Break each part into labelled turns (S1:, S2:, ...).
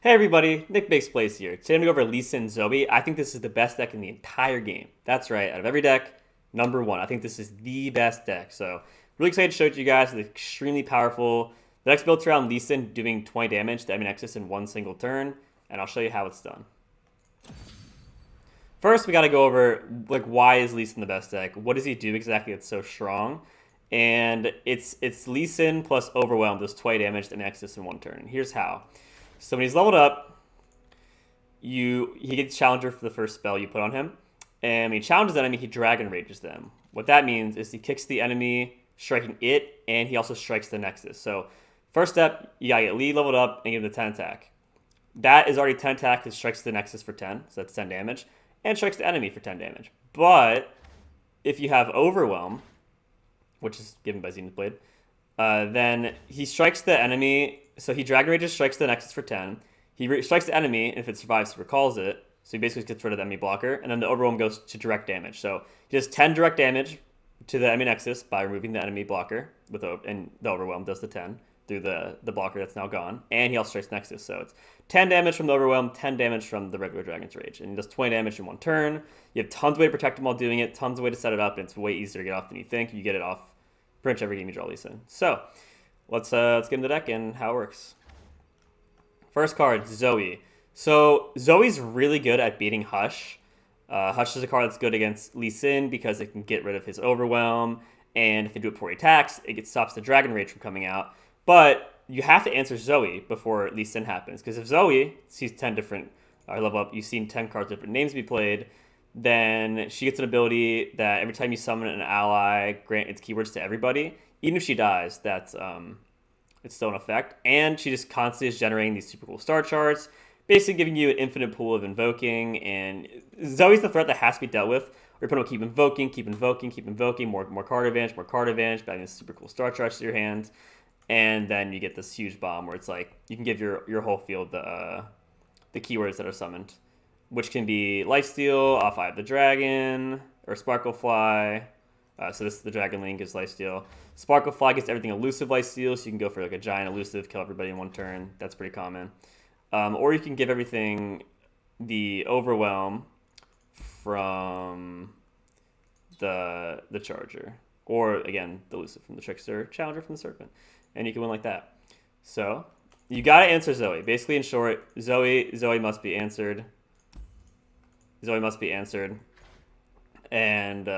S1: Hey everybody, NicMakesPlays here. Today I'm going to go over Sin Zoe. I think this is the best deck in the entire game. That's right, out of every deck, number one. I think this is the best deck. So really excited to show it to you guys. It's extremely powerful. The deck's built around Sin doing 20 damage to enemy Nexus in one single turn, and I'll show you how it's done. First, we got to go over why is Sin the best deck? What does he do exactly that's so strong? And it's Sin plus Overwhelm does 20 damage to Nexus in one turn. Here's how. So when he's leveled up, he gets Challenger for the first spell you put on him. And when he challenges the enemy, he Dragon Rages them. What that means is he kicks the enemy, striking it, and he also strikes the Nexus. So first step, you gotta get Lee leveled up and give him the 10 attack. That is already 10 attack, it strikes the Nexus for 10, so that's 10 damage, and strikes the enemy for 10 damage. But if you have Overwhelm, which is given by Zenithblade, then he strikes the enemy. So he Dragon Rages, strikes the Nexus for 10. He strikes the enemy, and if it survives, he recalls it. So he basically gets rid of the enemy blocker. And then the Overwhelm goes to direct damage. So he does 10 direct damage to the enemy Nexus by removing the enemy blocker, and the Overwhelm does the 10 through the blocker that's now gone. And he also strikes Nexus. So it's 10 damage from the Overwhelm, 10 damage from the regular Dragon's Rage. And he does 20 damage in one turn. You have tons of way to protect him while doing it, tons of way to set it up, and it's way easier to get off than you think. You get it off pretty much every game you draw Sin. So let's get in the deck and how it works. First card, Zoe. So Zoe's really good at beating Hush. Hush is a card that's good against Sin because it can get rid of his Overwhelm, and if they do it before he attacks, it stops the Dragon Rage from coming out. But you have to answer Zoe before Sin happens, because if Zoe sees 10 different level up, you've seen 10 cards, different names be played, then she gets an ability that every time you summon an ally, grant its keywords to everybody. Even if she dies, that's it's still in effect. And she just constantly is generating these super cool star charts, basically giving you an infinite pool of invoking. And Zoe's the threat that has to be dealt with. Your opponent will keep invoking, keep invoking, keep invoking, more card advantage, batting these super cool star charts to your hand. And then you get this huge bomb where it's like you can give your whole field the keywords that are summoned, which can be Lifesteal, Off Eye of the Dragon, or Sparklefly. So this is the Dragon Link is Lifesteal. Sparklefly gets everything elusive Lifesteal, so you can go for like a giant elusive, kill everybody in one turn. That's pretty common. Or you can give everything the Overwhelm from the Charger. Or, again, the elusive from the Trickster, Challenger from the Serpent. And you can win like that. So, you gotta answer Zoe. Basically, in short, Zoe must be answered. Zoe must be answered. And,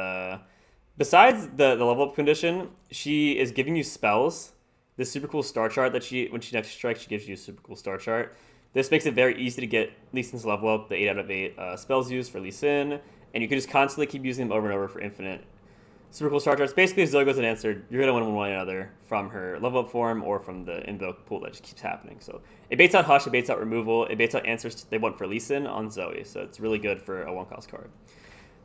S1: besides the level up condition, she is giving you spells. This super cool star chart that when she next strikes, she gives you a super cool star chart. This makes it very easy to get Sin's level up, the 8 out of 8 spells used for Sin, and you can just constantly keep using them over and over for infinite super cool star charts. Basically, if Zoe goes unanswered, you're going to win one way or another from her level up form or from the invoke pool that just keeps happening. So it baits out Hush, it baits out removal, it baits out answers they want for Sin on Zoe, so it's really good for a one-cost card.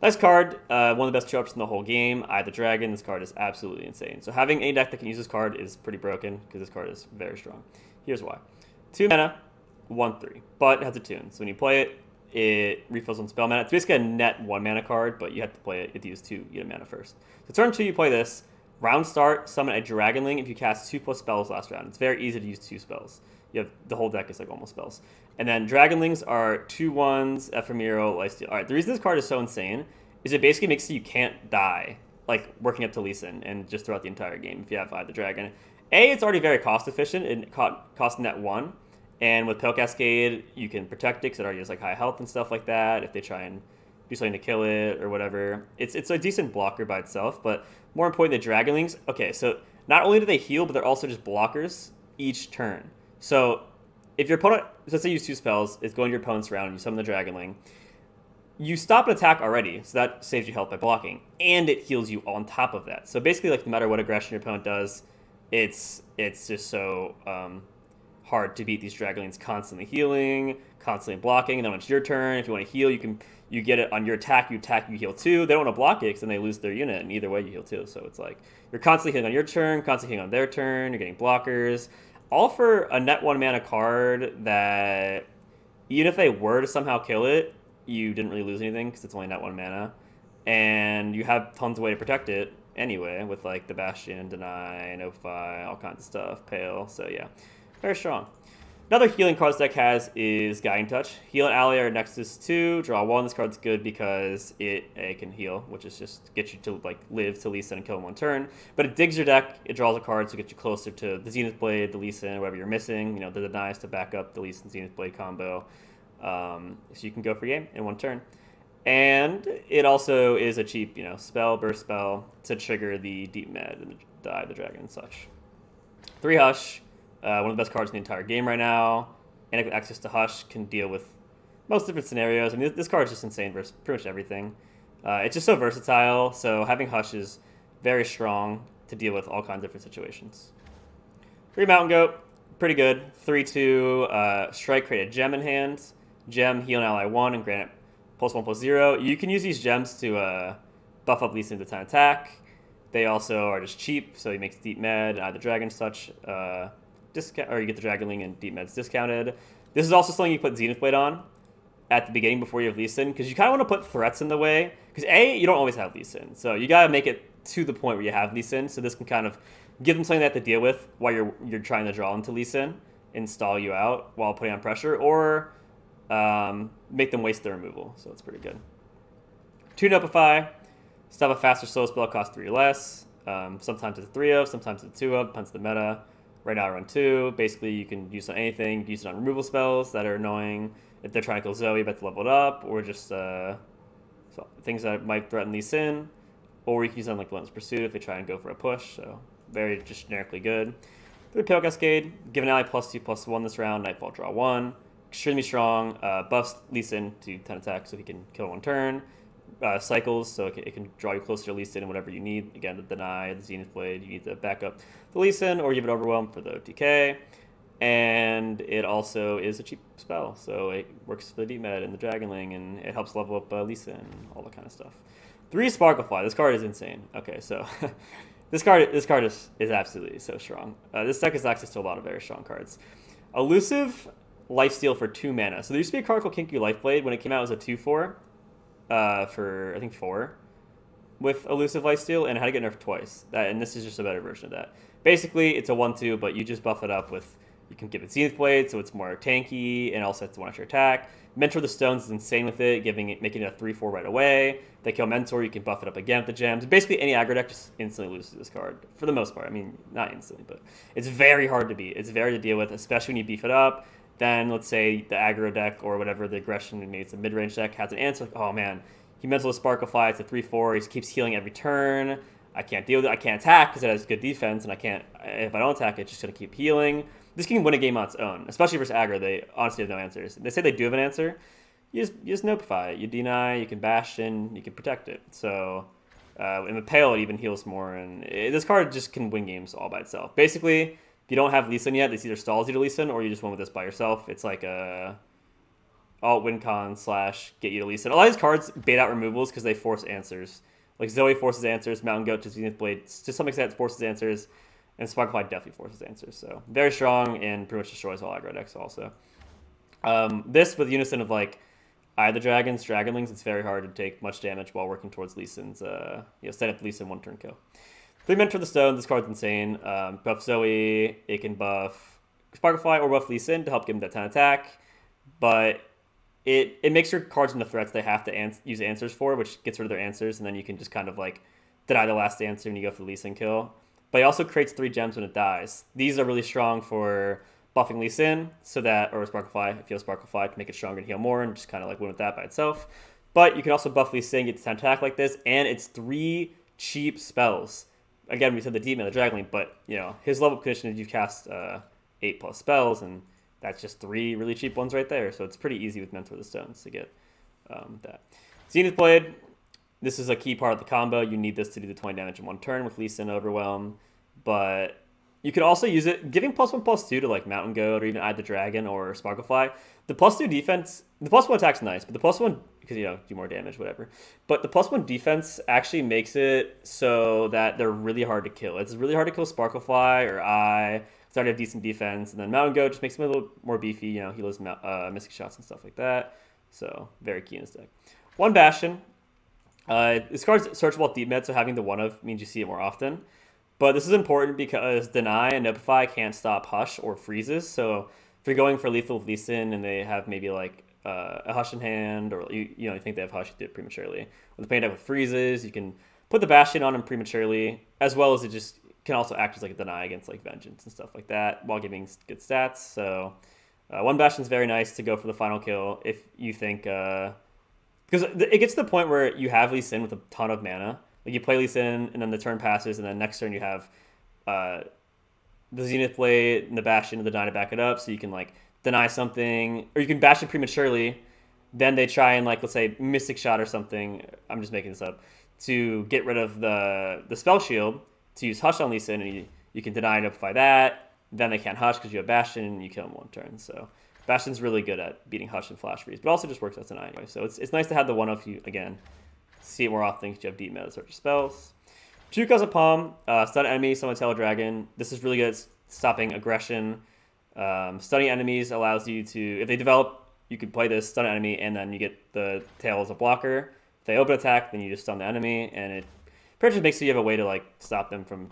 S1: Nice card, one of the best show-ups in the whole game. Eye of the Dragon, this card is absolutely insane. So having a deck that can use this card is pretty broken, because this card is very strong. Here's why. 2 mana, 1/3, but it has a tune. So when you play it, it refills on spell mana. It's basically a net 1 mana card, but you have to play it, you have to use 2 unit mana first. So turn 2, you play this. Round start, summon a Dragon Link if you cast 2+ spells last round. It's very easy to use 2 spells. You have the whole deck is like almost spells. And then Dragon Links are 2/1s, Ephemeral, Lifesteal. Alright, the reason this card is so insane is it basically makes it you can't die, like working up to Sin and just throughout the entire game if you have Eye of the Dragon. It's already very cost efficient. It costs net 1. And with Pale Cascade, you can protect it because it already has like high health and stuff like that if they try and do something to kill it or whatever. It's a decent blocker by itself, but more importantly, the Dragon Links. Okay, so not only do they heal, but they're also just blockers each turn. So if your opponent, let's say you use 2 spells, it's going to your opponent's round, and you summon the Dragon Link, you stop an attack already, so that saves you health by blocking, and it heals you on top of that. So basically, like no matter what aggression your opponent does, it's just so hard to beat these Dragon Links constantly healing, constantly blocking, and then when it's your turn, if you want to heal, you get it on your attack, you heal too. They don't want to block it because then they lose their unit, and either way you heal too. So it's like you're constantly healing on your turn, constantly healing on their turn, you're getting blockers. All for a net 1 mana card that even if they were to somehow kill it, you didn't really lose anything because it's only net 1 mana. And you have tons of way to protect it anyway with like the Bastion, Deny, Notify, all kinds of stuff, Pale. So yeah, very strong. Another healing card this deck has is Guiding Touch. Heal an ally or Nexus 2, draw 1. This card's good because it can heal, which is just get you to like live to Lee Sin and kill in 1 turn. But it digs your deck, it draws a card to get you closer to the Zenith Blade, the Lee Sin, whatever you're missing. You know, the denies to back up the Lee Sin Zenith Blade combo. So you can go for game in 1 turn. And it also is a cheap, you know, spell, burst spell to trigger the Deep Med and the Eye of the Dragon and such. 3 Hush. One of the best cards in the entire game right now. And access to Hush can deal with most different scenarios. I mean, this card is just insane versus pretty much everything. It's just so versatile, so having Hush is very strong to deal with all kinds of different situations. 3 Mountain Goat, pretty good. 3/2, strike, create a gem in hand. Gem, heal an ally 1 and grant it +1/+0. You can use these gems to buff up Lee Sin to 10 attack. They also are just cheap, so he makes Deep Med, the Dragon such. Discount, or you get the Dragonling and Deep Med's discounted. This is also something you put Zenith Blade on at the beginning before you have Lee Sin, because you kind of want to put threats in the way. Because A, you don't always have Lee Sin, so you got to make it to the point where you have Lee Sin, so this can kind of give them something they have to deal with while you're trying to draw into Lee Sin and stall you out while putting on pressure, or make them waste their removal, so it's pretty good. 2 Notify. Still have a faster slow spell, cost 3 or less. Sometimes it's a 3-of, sometimes it's a 2-of, depends on the meta. Right now, run 2. Basically, you can use it on anything. You can use it on removal spells that are annoying. If they're trying to kill Zoe, you have to level it up. Or just so things that might threaten Lee Sin. Or you can use it on like Relentless Pursuit if they try and go for a push. So, very just generically good. 3 Pale Cascade. Give an ally +2/+1 this round. Nightfall, draw 1. Extremely strong. Buffs Lee Sin to 10 attack so he can kill 1 turn. Cycles, so it can draw you closer to Lee Sin and whatever you need. Again, the Deny, the Zenith Blade, you need to back up the Lee Sin or give it Overwhelm for the OTK. And it also is a cheap spell, so it works for the Deep Med and the Dragonling, and it helps level up Lee Sin and all that kind of stuff. 3 Sparklefly. This card is insane. Okay, so this card is absolutely so strong. This deck has access to a lot of very strong cards. Elusive Lifesteal for 2 mana. So there used to be a card called Kinky Lifeblade. When it came out, it was a 2/4. For I think 4 with Elusive Lifesteal, and I had to get nerfed twice. And this is just a better version of that. Basically, it's a 1/2, but you just buff it up with, you can give it Zenith Blade, so it's more tanky, and also it's 1 extra attack. Mentor the Stones is insane with it, making it a 3/4 right away. They kill Mentor, you can buff it up again with the gems. Basically, any aggro deck just instantly loses this card, for the most part. I mean, not instantly, but it's very hard to beat. It's very hard to deal with, especially when you beef it up. Then, let's say, the aggro deck or whatever, the aggression, maybe it's a mid-range deck, has an answer like, oh man, he mental Sparklefly, it's a 3/4, he keeps healing every turn, I can't deal with it, I can't attack because it has good defense, and if I don't attack, it's just going to keep healing. This can win a game on its own, especially versus aggro. They honestly have no answers. They say they do have an answer, you just Notify it, you deny, you can Bastion, you can protect it. So, in the Pale, it even heals more, and this card just can win games all by itself. Basically, if you don't have Lee Sin yet, this either stalls you to Lee Sin, or you just win with this by yourself. It's like a alt win con / get you to Lee Sin. A lot of these cards bait out removals because they force answers. Like Zoe forces answers, Mountain Goat to Zenith Blade to some extent forces answers, and Sparklefly definitely forces answers. So very strong and pretty much destroys all aggro decks also. This with unison of like Eye of the Dragons, Dragonlings, it's very hard to take much damage while working towards Lee Sin's set up Lee Sin 1 turn kill. 3 Mentor the Stone, this card's insane. Buff Zoe, it can buff Sparklefly or buff Lee Sin to help give him that 10 attack. But it makes your cards into threats they have to use answers for, which gets rid of their answers, and then you can just kind of like deny the last answer when you go for the Lee Sin kill. But it also creates 3 gems when it dies. These are really strong for buffing Lee Sin, so that, or Sparklefly, if you have Sparklefly, to make it stronger and heal more, and just kind of like win with that by itself. But you can also buff Lee Sin, get to 10 attack like this, and it's 3 cheap spells. Again, we said the Demon, the Dragonling, but you know his level condition is you cast 8+ spells, and that's just 3 really cheap ones right there. So it's pretty easy with Mentor the Stones to get that. Zenith Blade, this is a key part of the combo. You need this to do the 20 damage in 1 turn with Lee Sin Overwhelm, but you could also use it, giving +1/+2 to like Mountain Goat or even Eye the Dragon or Sparklefly. The +2 defense, the +1 attack's nice, but the +1, because, you know, do more damage, whatever. But the +1 defense actually makes it so that they're really hard to kill. It's really hard to kill Sparklefly or Eye, because they have decent defense. And then Mountain Goat just makes them a little more beefy, you know, he loves Mystic Shots and stuff like that. So, very key in this deck. 1 Bastion. This card's searchable at Deep Med, so having the 1-of means you see it more often. But this is important because Deny and Notify can't stop Hush or Freezes. So if you're going for lethal with Lee Sin and they have maybe like a Hush in hand, or you think they have Hush, you do it prematurely. With the pain deck with freezes, you can put the Bastion on him prematurely, as well as it just can also act as like a deny against like Vengeance and stuff like that while giving good stats. So one Bastion's very nice to go for the final kill if you think, because it gets to the point where you have Lee Sin with a ton of mana. Like you play Lee Sin and then the turn passes, and then next turn you have the Zenith Blade and the Bastion and the Deny to back it up, so you can like deny something, or you can bash it prematurely. Then they try and like, let's say Mystic Shot or something. I'm just making this up to get rid of the spell shield to use Hush on Lee Sin, and you can deny and amplify that. Then they can't Hush because you have Bastion and you kill him one turn. So Bastion's really good at beating Hush and Flash Freeze, but also just works as deny anyway. So it's nice to have the one of you again. See it more often because you have deep meta search spells. 2 costs of Palm, stun enemy, summon Tail Dragon. This is really good at stopping aggression. Stunning enemies allows you to, if they develop, you can play this, stun an enemy, and then you get the tail as a blocker. If they open attack, then you just stun the enemy, and it pretty much makes so you have a way to like stop them from,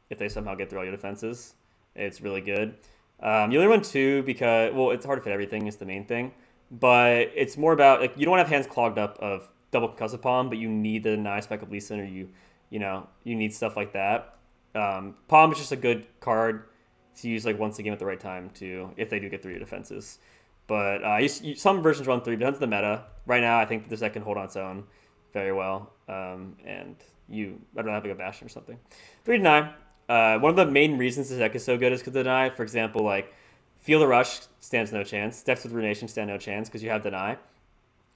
S1: if they somehow get through all your defenses. It's really good. You only run 2 because, well, it's hard to fit everything is the main thing, but it's more about, like, you don't want to have hands clogged up of double Concussive Palm, but you need the nice spec of Lee Sin, or you need stuff like that. Palm is just a good card to use like once a game at the right time to, if they do get through your defenses. But some versions run 3, depends on the meta. Right now, I think this deck can hold on its own very well. And I'd rather have like a Bastion or something. 3 deny. One of the main reasons this deck is so good is because the deny. For example, like Feel the Rush stands no chance. Decks with Ruination stand no chance because you have deny.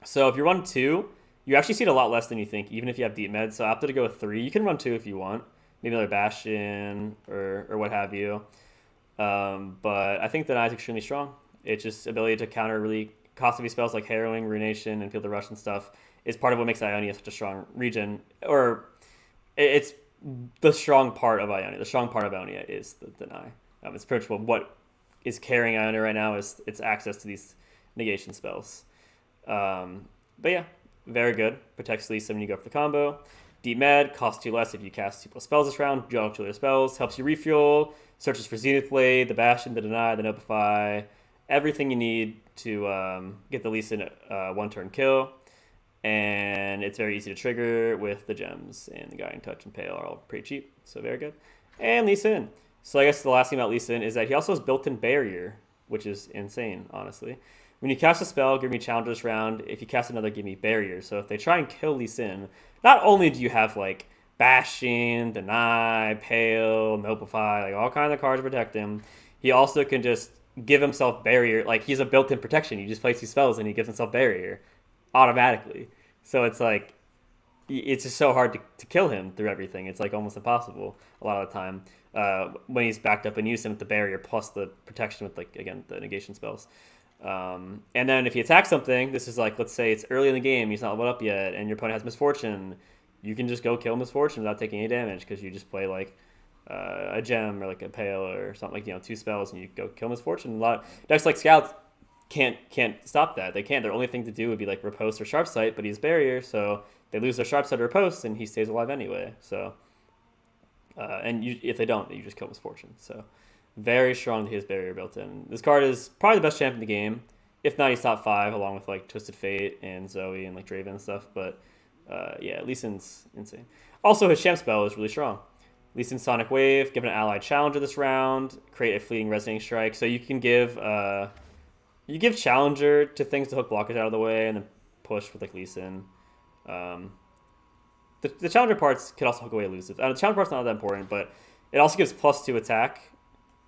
S1: So if you run 2, you actually see it a lot less than you think, even if you have deep med. So I opted to go with 3. You can run 2 if you want. Maybe another Bastion or what have you. But I think deny is extremely strong. It's just ability to counter really costly spells like Harrowing, Ruination, and Feel the Rush and stuff is part of what makes Ionia such a strong region. Or it's the strong part of Ionia. The strong part of Ionia is the deny. It's pretty much what is carrying Ionia right now is its access to these negation spells. But yeah, very good. Protects Lee Sin when you go for the combo. Deep Med costs 2 less if you cast 2+ spells this round. Draw 2 other spells. Helps you refuel. Searches for Zenith Blade, the Bastion, the Deny, the Notify. Everything you need to get the Lee Sin 1-turn kill. And it's very easy to trigger with the gems. And the Guiding Touch and Pale are all pretty cheap. So very good. And Lee Sin. So I guess the last thing about Lee Sin is that he also has built-in Barrier, which is insane, honestly. When you cast a spell, give me Challenge this round. If you cast another, give me Barrier. So if they try and kill Lee Sin, not only do you have like Bastion, Deny, Pale, Notify, like all kinds of cards to protect him, he also can just give himself Barrier. Like he's a built-in protection. You just place these spells and he gives himself Barrier automatically. So it's like, it's just so hard to kill him through everything. It's like almost impossible a lot of the time when he's backed up and use him with the Barrier plus the protection with, like, again, the negation spells. And then if he attacks something, this is like, let's say it's early in the game, he's not leveled up yet, and your opponent has Misfortune, you can just go kill Misfortune without taking any damage because you just play like a gem or like a Pale or something, like, 2 spells, and you go kill Misfortune. A lot of decks like Scouts can't stop that. They can't. Their only thing to do would be like Riposte or Sharp Sight, but he's Barrier, so they lose their Sharp Sight or Riposte, and he stays alive anyway. So, if they don't, you just kill Misfortune. So, very strong to his Barrier built in. This card is probably the best champ in the game. If not, he's top 5, along with like Twisted Fate and Zoe and like Draven and stuff. But yeah, Lee Sin's insane. Also, his champ spell is really strong. Lee Sin Sonic Wave, give an allied challenger this round, create a fleeting resonating strike. So you can give challenger to things to hook blockers out of the way, and then push with like Lee Sin. The challenger parts could also hook away elusive. The challenger part's not that important, but it also gives +2 attack.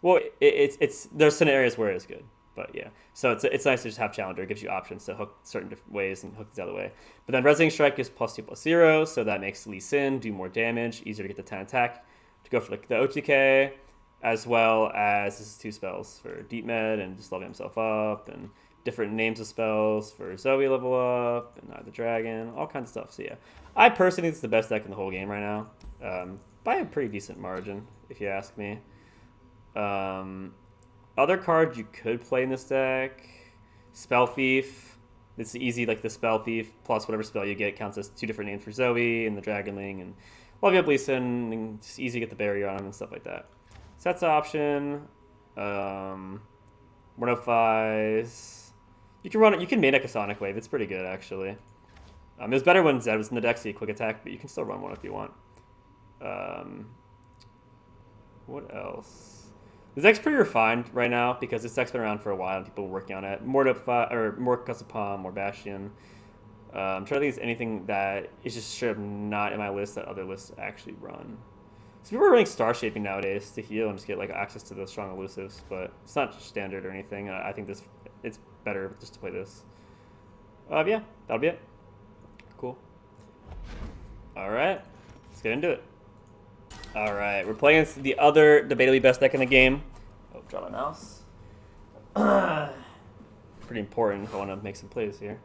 S1: Well, there's scenarios where it's good, but yeah. So it's nice to just have challenger. It gives you options to hook certain different ways and hook the other way. But then resonating strike gives +2/+0, so that makes Lee Sin do more damage, easier to get the 10 attack to go for like the OTK, as well as this is 2 spells for Deep Med and just leveling himself up, and different names of spells for Zoe level up, and the Dragon, all kinds of stuff. So yeah, I personally think it's the best deck in the whole game right now, by a pretty decent margin, if you ask me. Other cards you could play in this deck, Spell Thief. It's easy, like the Spell Thief plus whatever spell you get counts as 2 different names for Zoe and the Dragonling, and level up Lee Sin, and it's easy to get the Barrier on him and stuff like that. So that's an option. Mortifies. You can run it. You can main deck a Sonic Wave. It's pretty good actually. It was better when Zed was in the deck, so you quick attack, but you can still run one if you want. What else? This deck's pretty refined right now because this deck's been around for a while and people are working on it. More Cusapom, more Bastion. I'm trying to think if there's anything that is just straight up not in my list that other lists actually run. So people are running Star Shaping nowadays to heal and just get like access to those strong elusives, but it's not standard or anything. I think it's better just to play this. Yeah, that'll be it. Cool. All right, let's get into it. All right, we're playing against the other debatably best deck in the game. Oh, drop my mouse. Pretty important if I want to make some plays here.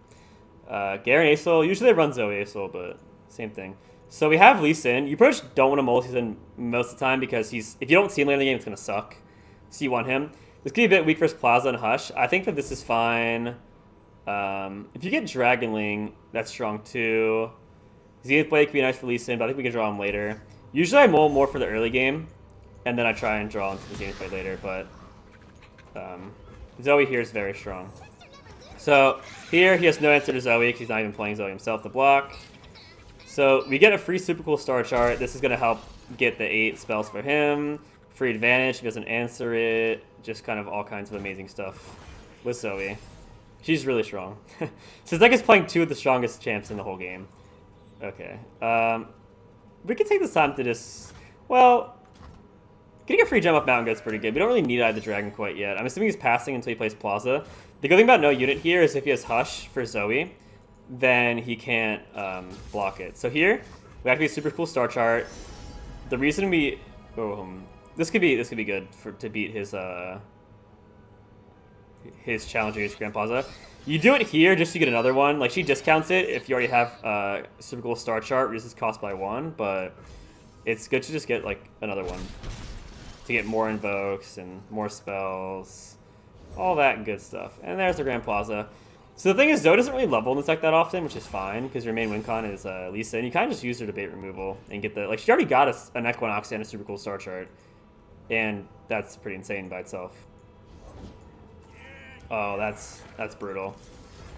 S1: Garen Asol. Usually they run Zoe Asol, but same thing. So we have Lee Sin. You pretty much don't want to multi-season most of the time because if you don't see him later in the game, it's going to suck. So you want him. This could be a bit weak versus Plaza and Hush. I think that this is fine. If you get Dragonling, that's strong too. Zenith Blade could be nice for Lee Sin, but I think we can draw him later. Usually I mull more for the early game, and then I try and draw into the Zenith Blade later, but Zoe here is very strong. So here he has no answer to Zoe because he's not even playing Zoe himself to block. So we get a free super cool star chart. This is going to help get the 8 spells for him. Free advantage if he doesn't answer it. Just kind of all kinds of amazing stuff with Zoe. She's really strong. So this deck is playing 2 of the strongest champs in the whole game. Okay. We can take this time to just... Well, getting a free gem up Mountain Goat's pretty good. We don't really need Eye the Dragon quite yet. I'm assuming he's passing until he plays Plaza. The good thing about no unit here is if he has Hush for Zoe, then he can't block it. So here, we have to be a super cool star chart. The reason we... this could be good to beat his challenger, his Grand Plaza. You do it here just to get another one. Like, she discounts it if you already have super cool star chart, reduces cost by 1, but it's good to just get, like, another one. To get more invokes and more spells. All that good stuff. And there's the Grand Plaza. So the thing is, Zoe doesn't really level in this deck that often, which is fine, because your main win con is Lisa, and you kind of just use her to bait removal and get the... Like, she already got an Equinox and a super cool star chart, and that's pretty insane by itself. Oh, that's brutal.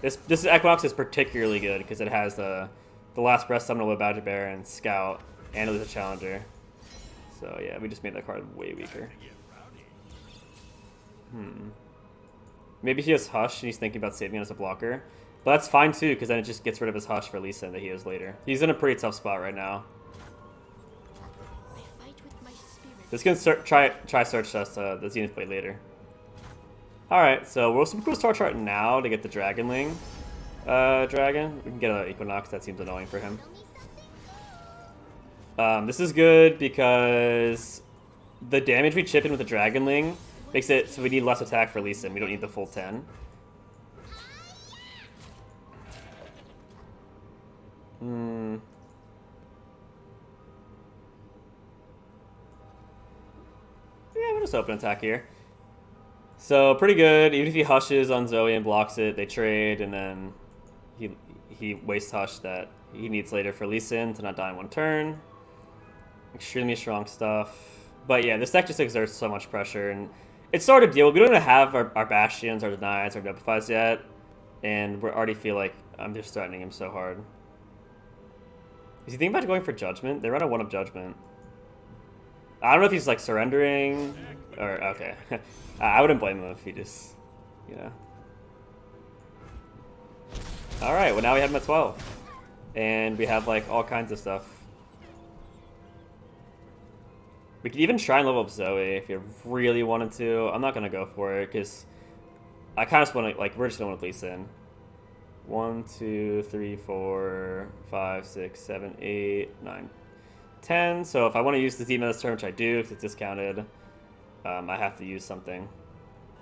S1: This Equinox is particularly good because it has the last breath summon with Badger Bear and Scout, and it was a challenger. So yeah, we just made that card way weaker. Maybe he has Hush and he's thinking about saving it as a blocker, but that's fine too because then it just gets rid of his Hush for Lisa that he has later. He's in a pretty tough spot right now. This can try search us the Zenith Blade later. Alright, so we'll super cool star chart now to get the Dragonling dragon. We can get an Equinox, that seems annoying for him. This is good because the damage we chip in with the Dragonling makes it so we need less attack for Lee Sin. We don't need the full 10. Yeah, we'll just open attack here. So pretty good. Even if he hushes on Zoe and blocks it, they trade, and then he wastes Hush that he needs later for Lee Sin to not die in 1 turn. Extremely strong stuff. But yeah, this deck just exerts so much pressure, and it's sort of deal. We don't even have our Bastions, our Denies, our Notifies yet, and we already feel like I'm just threatening him so hard. Is he thinking about going for Judgment? They run a 1-up Judgment. I don't know if he's like surrendering, or okay. I wouldn't blame him if he just, you know. All right, well now we have him at 12, and we have like all kinds of stuff. We could even try and level up Zoe if you really wanted to. I'm not gonna go for it because I kind of just want to, like, we're just gonna want to Lee Sin. 1, 2, 3, 4, 5, 6, 7, 8, 9, 10. So if I want to use the demon this turn, which I do because it's discounted, I have to use something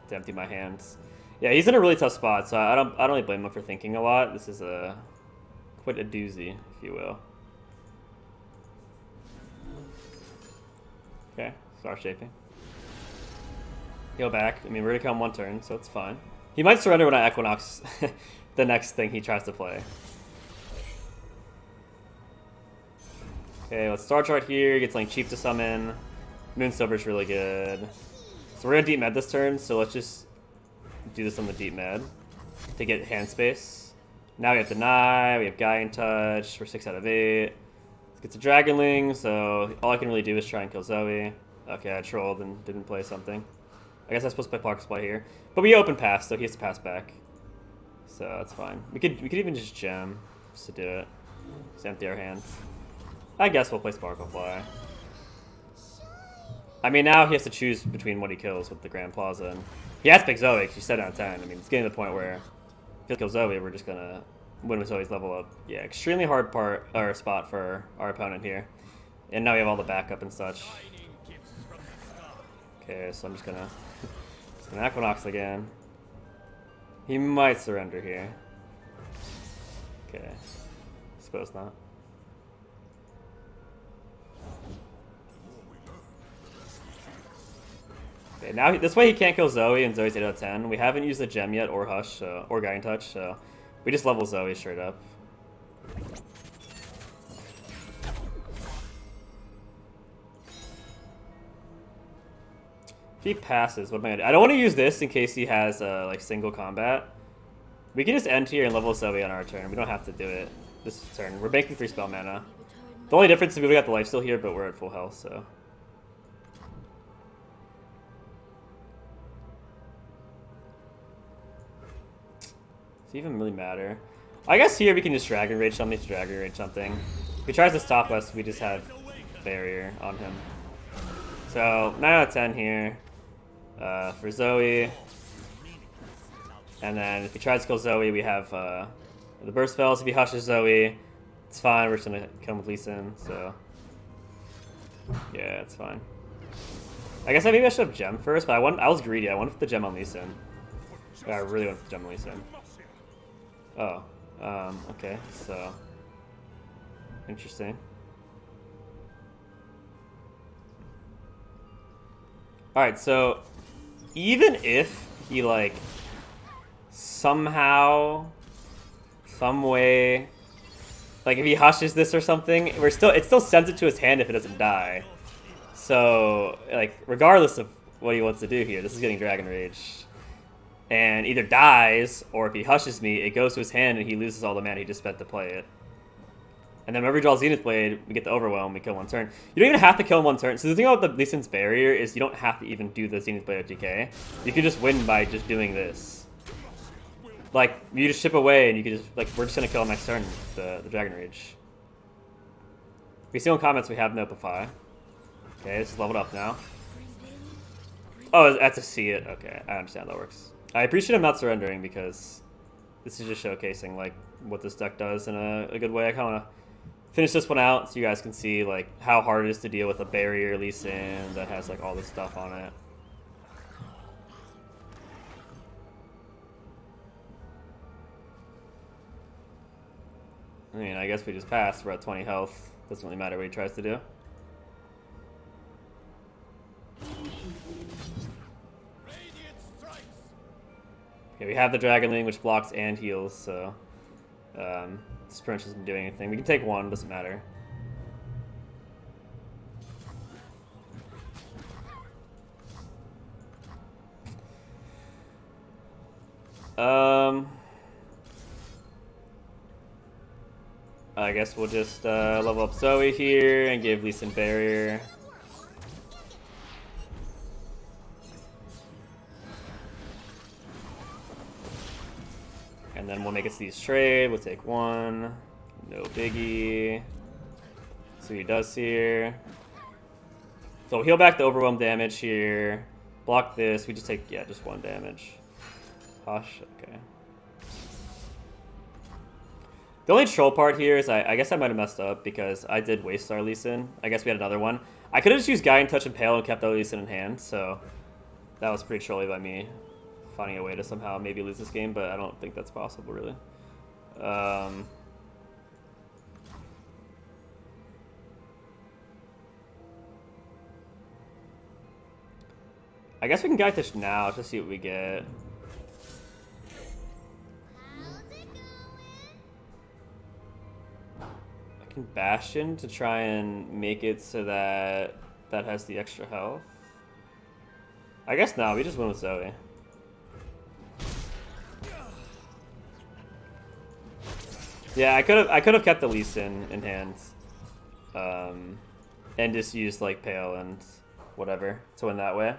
S1: to empty my hands. Yeah, he's in a really tough spot, so I don't really blame him for thinking a lot. This is quite a doozy, if you will. Okay, Star Shaping. He'll back. I mean, we're gonna come 1 turn, so it's fine. He might surrender when I Equinox the next thing he tries to play. Okay, let's Star Chart here. Gets something cheap to summon. Moonsilver's really good. So we're gonna deep med this turn, so let's just do this on the deep mid to get hand space. Now we have Deny, we have Guiding Touch, we're 6 out of 8. Let's get to Dragonling, so all I can really do is try and kill Zoe. Okay, I trolled and didn't play something. I guess I'm supposed to play Pocket Supply here. But we open pass, so he has to pass back. So that's fine. We could even just gem just to do it. Just empty our hands. I guess we'll play Sparkle Fly. I mean, now he has to choose between what he kills with the Grand Plaza. And he has to pick Zoe because she's 7 out of 10. I mean, it's getting to the point where if he'll kill Zoe, we're just going to win with Zoe's level up. Yeah, extremely hard spot for our opponent here. And now we have all the backup and such. Okay, so I'm just going to Equinox again. He might surrender here. Okay. Suppose not. Okay, now this way he can't kill Zoe, and Zoe's 8 out of 10. We haven't used the gem yet, or Hush, or Guiding Touch, so we just level Zoe straight up. If he passes, what am I gonna do? I don't want to use this in case he has like single combat. We can just end here and level Zoe on our turn. We don't have to do it this turn. We're banking 3 spell mana. The only difference is we got the lifesteal here, but we're at full health, so. Does it even really matter? I guess here we can just Dragon Rage something to Dragon Rage something. If he tries to stop us, we just have barrier on him. So 9 out of 10 here for Zoe. And then if he tries to kill Zoe, we have the burst spells. If he hushes Zoe, it's fine. We're just gonna come with Lee Sin, so yeah, it's fine. I guess maybe I should have gem first, but I was greedy. I wanted the gem on Lee Sin. I really wanted the gem on Lee Sin. Oh, okay, so interesting. Alright, so even if he like somehow, some way, like if he hushes this or something, it still sends it to his hand if it doesn't die. So like regardless of what he wants to do here, this is getting Dragon Rage. And either dies, or if he hushes me, it goes to his hand and he loses all the mana he just spent to play it. And then whenever we draw Zenith Blade, we get the Overwhelm, we kill 1 turn. You don't even have to kill him 1 turn. So the thing about the Lee Sin's barrier is you don't have to even do the Zenith Blade OTK. You can just win by just doing this. Like, you just chip away and you can just, like, we're just going to kill him next turn with the Dragon Rage. We see on comments we have Nopify. Okay, this is leveled up now. Oh, that's to see it. Okay, I understand how that works. I appreciate him not surrendering because this is just showcasing, like, what this deck does in a good way. I kind of want to finish this one out so you guys can see like how hard it is to deal with a barrier Lee Sin that has like all this stuff on it. I mean, I guess we just passed. We're at 20 health. Doesn't really matter what he tries to do. Okay, we have the Dragonling, which blocks and heals, so this Prince doesn't do anything. We can take 1, doesn't matter. I guess we'll just level up Zoe here and give Lee Sin barrier. And then we'll make it these trade. We'll take 1. No biggie. See what he does here. So we'll heal back the overwhelm damage here. Block this. We just take, yeah, just 1 damage. Hush. Okay. The only troll part here is I guess I might have messed up because I did waste our Lee Sin. I guess we had another one. I could have just used Guiding Touch and Pale and kept our Lee Sin in hand, so that was pretty trolly by me. Finding a way to somehow maybe lose this game, but I don't think that's possible, really. I guess we can Guide Touch now to see what we get. I can Bastion to try and make it so that that has the extra health. I guess no, we just win with Zoe. Yeah, I could have kept the Lee Sin in hand, and just used like Pale and whatever to win that way.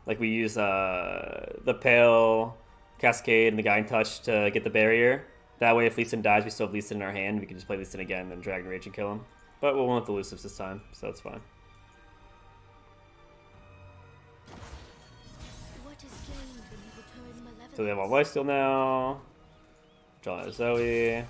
S1: Like we use the Pale, Cascade, and the Guiding Touch to get the barrier. That way, if Lee Sin dies, we still have Lee Sin in our hand. We can just play Lee Sin again and Dragon Rage and kill him. But we'll want the elusives this time, so it's fine. So they have all lifesteal now. Draw out Zoe.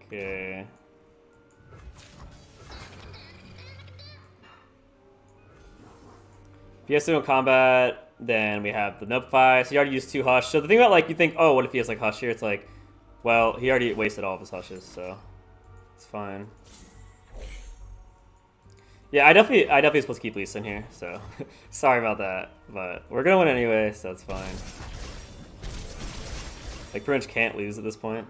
S1: Okay. If he has single combat, then we have the Notify. So he already used 2 Hush. So the thing about, like, you think, oh, what if he has, like, Hush here? It's like, well, he already wasted all of his Hushes, so it's fine. Yeah, I definitely supposed to keep Lee Sin here, so sorry about that. But we're gonna win anyway, so it's fine. Like, pretty much can't lose at this point.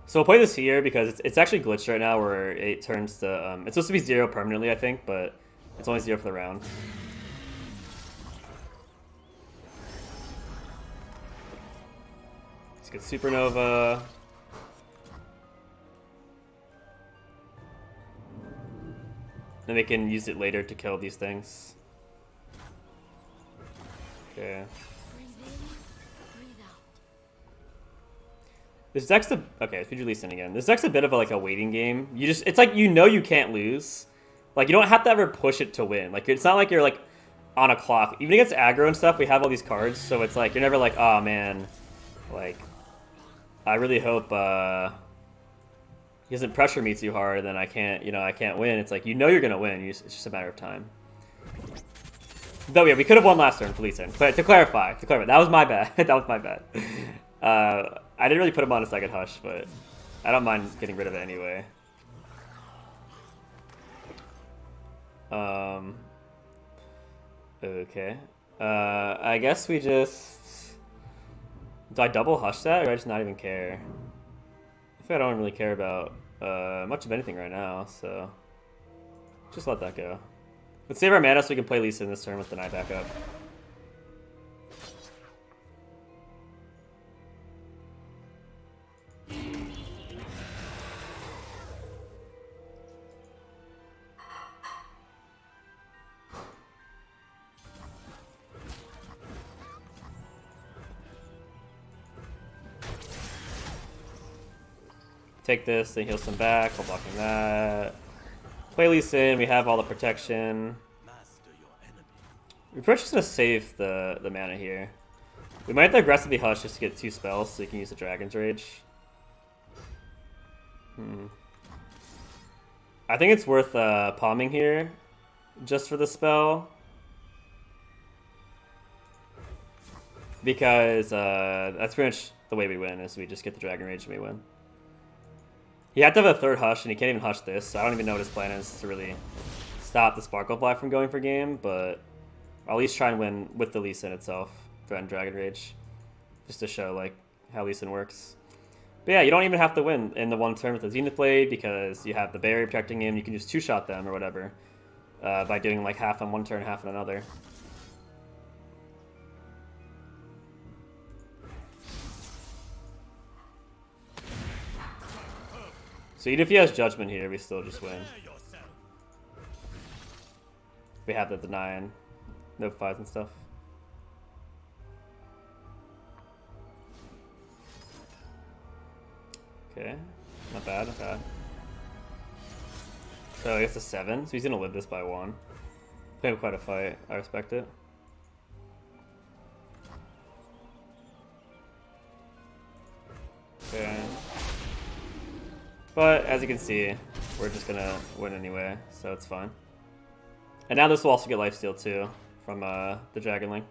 S1: So we'll play this here because it's actually glitched right now where it turns to... it's supposed to be 0 permanently, I think, but it's only 0 for the round. Let's get Supernova. Then we can use it later to kill these things. Okay. This deck's a... Okay, let's Lee Sin again. This deck's a bit of like a waiting game. You just... It's like you know you can't lose. Like, you don't have to ever push it to win. Like, it's not like you're like on a clock. Even against aggro and stuff, we have all these cards. So it's like, you're never like, oh man. Like, I really hope he doesn't pressure me too hard, then I can't, you know, I can't win. It's like, you know you're going to win. It's just a matter of time. Though, yeah, we could have won last turn for Lee Sin. But to clarify, that was my bad. That was my bad. I didn't really put him on a second Hush, but I don't mind getting rid of it anyway. Okay. I guess we just... Do I double Hush that, or do I just not even care? I think I don't really care about much of anything right now, so just let that go. Let's save our mana so we can play Lee Sin this turn with the Night back up. Take this, then heal some back while blocking that. Play Lee Sin, we have all the protection. We're probably just gonna save the mana here. We might have to aggressively Hush just to get 2 spells so you can use the Dragon's Rage. I think it's worth palming here just for the spell. Because that's pretty much the way we win, is we just get the Dragon Rage and we win. You have to have a 3rd Hush, and he can't even Hush this, so I don't even know what his plan is to really stop the Sparkle Fly from going for game, but I'll at least try and win with the Lee Sin itself, and Dragon Rage, just to show like how Lee Sin works. But yeah, you don't even have to win in the one turn with the Zenith Blade, because you have the barrier protecting him, you can just 2-shot them or whatever, by doing like half on one turn, half on another. So even if he has Judgment here, we still just win. We have the deny and no 5s and stuff. Okay, not bad, not bad. So I guess a 7, so he's gonna live this by 1. Playing quite a fight, I respect it. Okay. But as you can see, we're just gonna win anyway, so it's fine. And now this will also get lifesteal too from the Dragonling.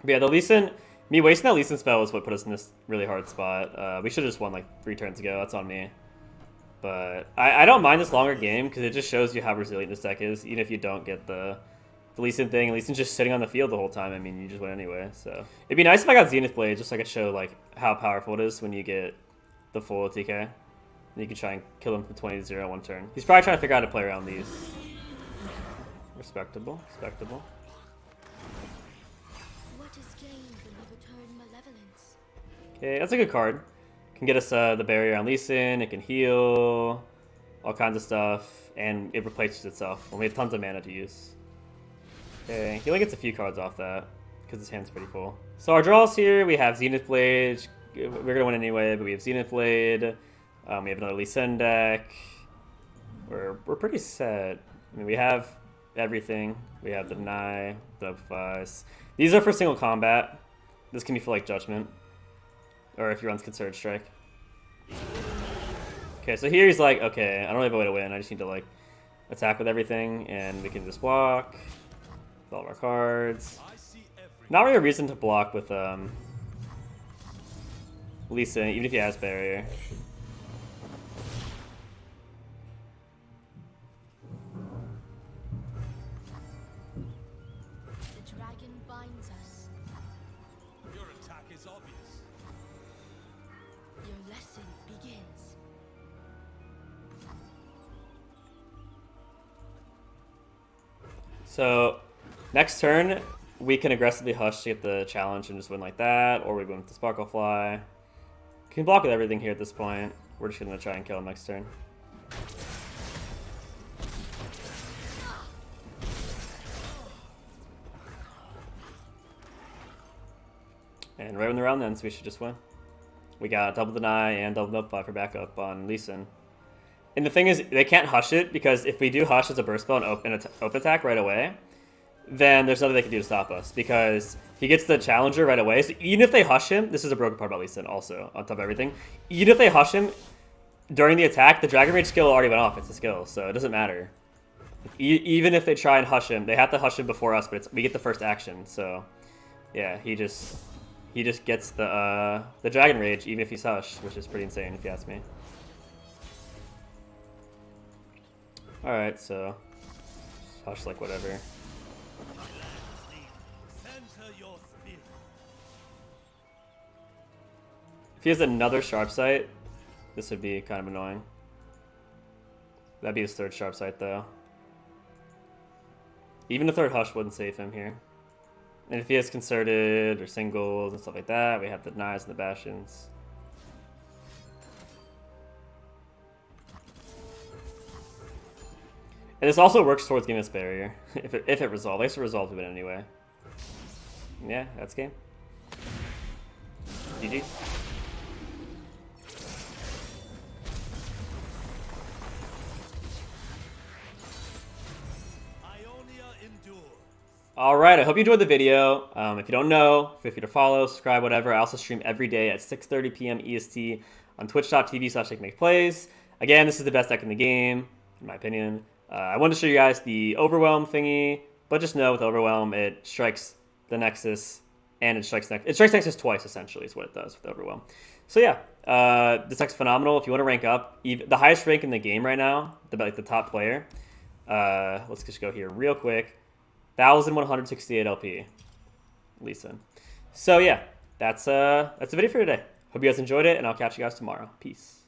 S1: But yeah, the Lee Sin, me wasting that Lee Sin spell is what put us in this really hard spot. We should have just won like 3 turns ago. That's on me. But I don't mind this longer game because it just shows you how resilient this deck is, even if you don't get the Lee Sin thing. Lee Sin's just sitting on the field the whole time. I mean, you just win anyway. So it'd be nice if I got Zenith Blade, just so I could show like how powerful it is when you get the full TK. And you can try and kill him from 20 to 0 one turn. He's probably trying to figure out how to play around these. Respectable, respectable.
S2: What is gained when you return malevolence?
S1: Okay, that's a good card. Can get us the barrier on Lee Sin. It can heal, all kinds of stuff, and it replaces itself. Well, we have tons of mana to use. Okay, he only gets a few cards off that because his hand's pretty full. So our draws here, we have Zenith Blade. We're gonna win anyway, but we have Zenith Blade. We have another Lee Sin deck. We're pretty set. I mean, we have everything. We have the Deny, the Defies. These are for single combat. This can be for like Judgment, or if he runs Concerted Strike. Okay, so here he's like, okay, I don't have a way to win. I just need to like attack with everything, and we can just block with all of our cards. Not really a reason to block with Lee Sin, even if he has barrier.
S2: The dragon binds us.
S3: Your attack is obvious.
S2: Your lesson begins.
S1: So next turn, we can aggressively Hush to get the challenge and just win like that, or we win with the Sparkle Fly. Can block with everything here at this point. We're just gonna try and kill him next turn. And right when the round ends, we should just win. We got double Deny and double Notify for backup on Lee Sin. And the thing is, they can't Hush it, because if we do Hush as a burst spell and open attack right away, then there's nothing they can do to stop us, because he gets the Challenger right away. So even if they Hush him, this is a broken part about Lee Sin also, on top of everything. Even if they Hush him during the attack, the Dragon Rage skill already went off. It's a skill, so it doesn't matter. Even if they try and Hush him, they have to Hush him before us, but we get the first action. So yeah, he just gets the Dragon Rage even if he's Hushed, which is pretty insane if you ask me. Alright, so Hush like whatever. If he has another Sharp Sight, this would be kind of annoying. That'd be his third Sharp Sight though. Even a third Hush wouldn't save him here. And if he has Concerted or Singles and stuff like that, we have the Denies and the Bastions. And this also works towards giving us barrier. if it resolves. I guess it resolves it anyway. Yeah, that's game. GG. Alright, I hope you enjoyed the video. If you don't know, feel free to follow, subscribe, whatever. I also stream every day at 6:30 p.m. EST on twitch.tv/NicMakesPlays. Again, this is the best deck in the game, in my opinion. I wanted to show you guys the Overwhelm thingy, but just know with Overwhelm, it strikes the Nexus, and it strikes Nexus twice, essentially, is what it does with Overwhelm. So yeah, this deck's phenomenal. If you want to rank up, the highest rank in the game right now, the top player, let's just go here real quick. 1,168 LP, Lee Sin. So yeah, that's the video for today. Hope you guys enjoyed it, and I'll catch you guys tomorrow. Peace.